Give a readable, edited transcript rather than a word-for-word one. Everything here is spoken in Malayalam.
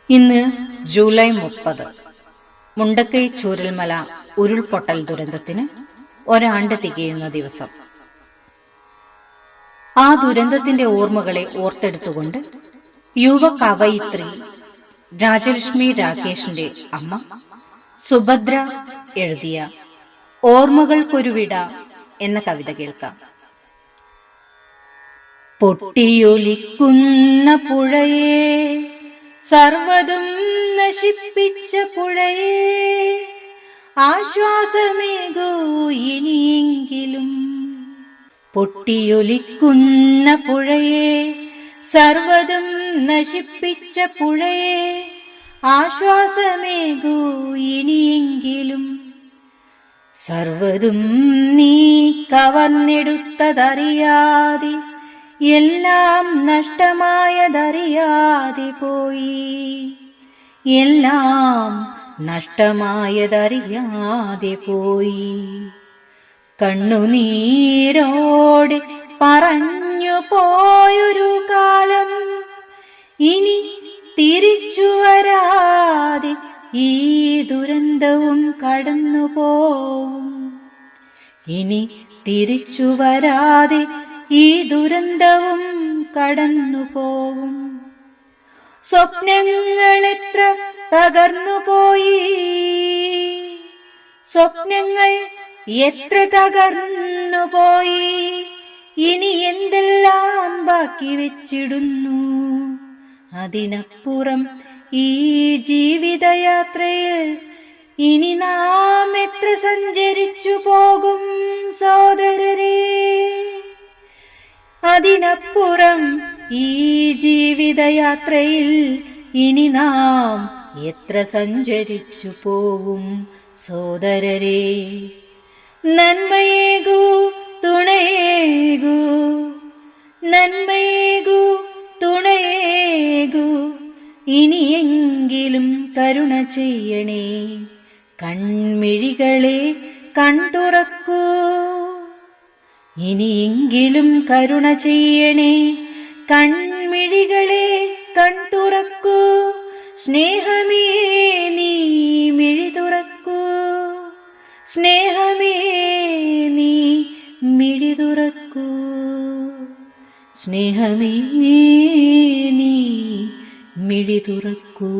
ഇന്ന് ജൂലൈ 30. മുണ്ടക്കൈ ചൂരൽമല ഉരുൾപൊട്ടൽ ദുരന്തത്തിന് ഒരാണ്ട് തികയുന്ന ദിവസം. ആ ദുരന്തത്തിന്റെ ഓർമ്മകളെ ഓർത്തെടുത്തുകൊണ്ട് യുവ കവയിത്രി രാജലക്ഷ്മി രാകേഷിന്റെ അമ്മ സുഭദ്ര എഴുതിയ ഓർമ്മകൾക്കൊരു വിട എന്ന കവിത കേൾക്കാം. പൊട്ടിയൊലിക്കുന്ന പുഴയേ, സർവതും നശിപ്പിച്ച പുഴയേ, ആശ്വാസമേകൂ ഇനിയെങ്കിലും. പൊട്ടിയൊലിക്കുന്ന പുഴയേ, സർവതും നശിപ്പിച്ച പുഴയേ, ആശ്വാസമേകൂ ഇനിയെങ്കിലും. സർവതും നീ കവർന്നെടുത്തതറിയാതെ, എല്ലാം നഷ്ടമായതറിയാതെ പോയി, എല്ലാം നഷ്ടമായതറിയാതെ പോയി. കണ്ണുനീരോടെ പറഞ്ഞു പോയൊരു കാലം ഇനി തിരിച്ചു വരാതെ ഈ ദുരന്തവും കടന്നുപോകും. ഇനി തിരിച്ചു വരാതെ ഈ ദുരന്തവും കടന്നുപോകും. സ്വപ്നങ്ങൾ എത്ര തകർന്നുപോയി, സ്വപ്നങ്ങൾ എത്ര തകർന്നുപോയി. ഇനി എന്തെല്ലാം ബാക്കി വെച്ചിടുന്നു. അതിനപ്പുറം ഈ ജീവിതയാത്രയിൽ ഇനി നാം എത്ര സഞ്ചരിച്ചു പോകും സോദരരേ. അതിനപ്പുറം ഈ ജീവിതയാത്രയിൽ ഇനി നാം എത്ര സഞ്ചരിച്ചു പോകും സോദരരേ. നന്മയേകൂ, തുണയേകൂ, നന്മയേകൂ, തുണയേകൂ. ഇനിയെങ്കിലും കരുണ ചെയ്യണേ, കൺമിഴികളെ കൺതുറക്കൂ. ഇനിയെങ്കിലും കരുണ ചെയ്യണേ, കൺമിഴികളെ കൺതുറക്കൂ. സ്നേഹമേ നീ മിഴി തുറക്കൂ, സ്നേഹമേ നീ മിഴി തുറക്കൂ, സ്നേഹമേ നീ മിഴി തുറക്കൂ.